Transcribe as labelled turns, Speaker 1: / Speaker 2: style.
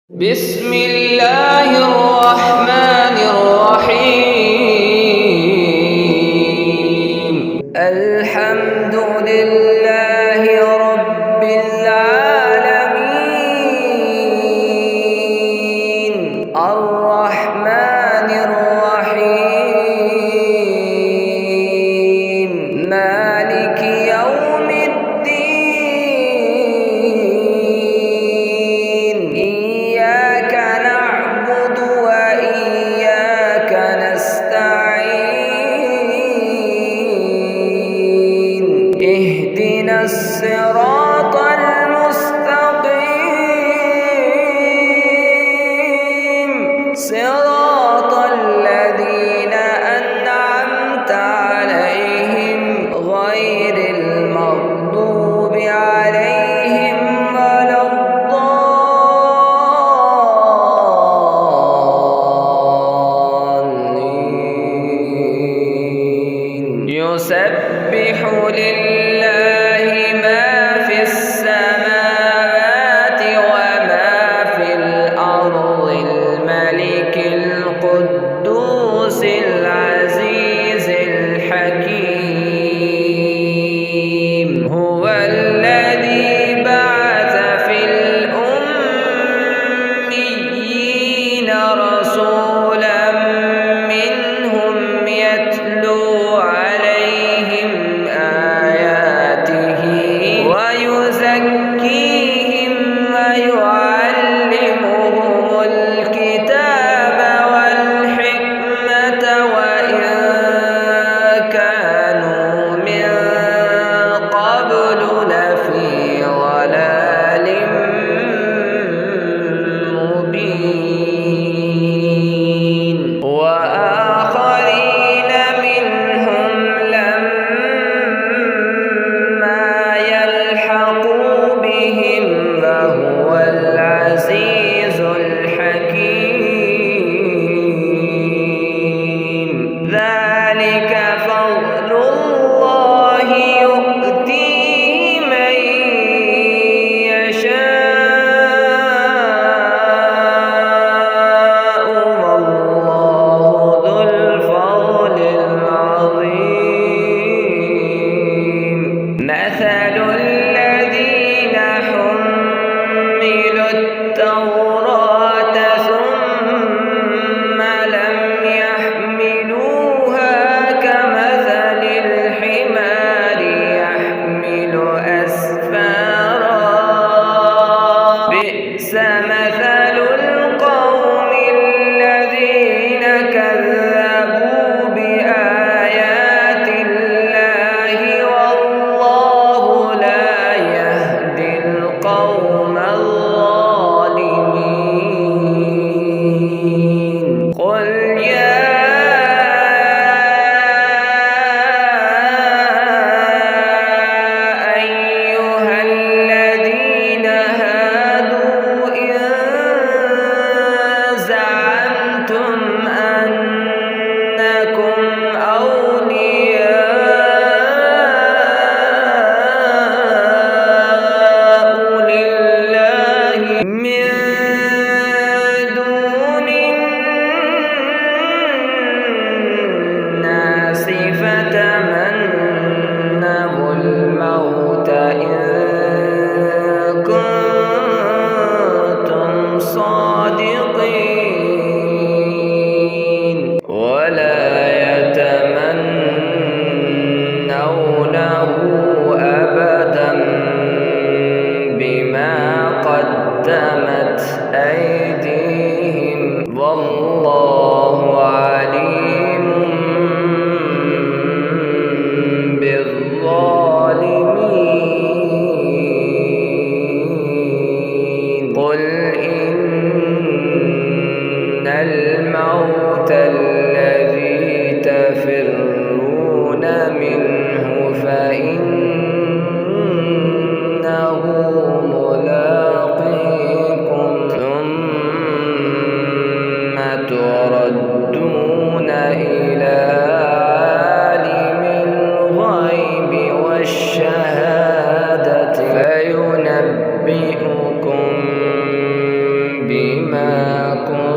Speaker 1: بسم الله الرحمن الرحيم. الحمد لله رب العالمين، الرحمن الرحيم، مالك يوم الدين. إياك نعبد وإياك نستعين. اهدنا الصراط المستقيم، صراط الذين أنعمت عليهم غير المغضوب عليهم ولا الضالين. يسبح لله ما في السماوات وما في الأرض، الملك القدوس العزيز الحكيم. هو الذي بعث في الأميين رسولا منهم يتلو عليهم آياته ويزكيهم ويعلمهم الكتاب والحكمة وإن كانوا من قبل لفي ضلال مبين. وآخرين منهم لما يلحقوا بهم وهو العزيز الحكيم. ذلك فضل الله يؤتيه من يشاء والله ذو الفضل العظيم. مثل الذين حملوا التوراة ثم لم يحملوها كمثل الحمار يحمل أسفارا، بئس مثل القوم الذين كذبوا بآيات الله والله لا يهدي القوم الظالمين. قل يا أيها الذين هادوا إن زعمتم أنكم أولياء لله من دون الناس فتمنوا الموت إن كنتم صادقين، ولا يتمنونه أبدا بما قدمت أيديهم والله عليم بالظالمين. قل إن الموت الذي تفرون منه فإنه ملاقيكم ثم تردون إلى عالم الغيب والشهادة فينبئكم بما ما كنتم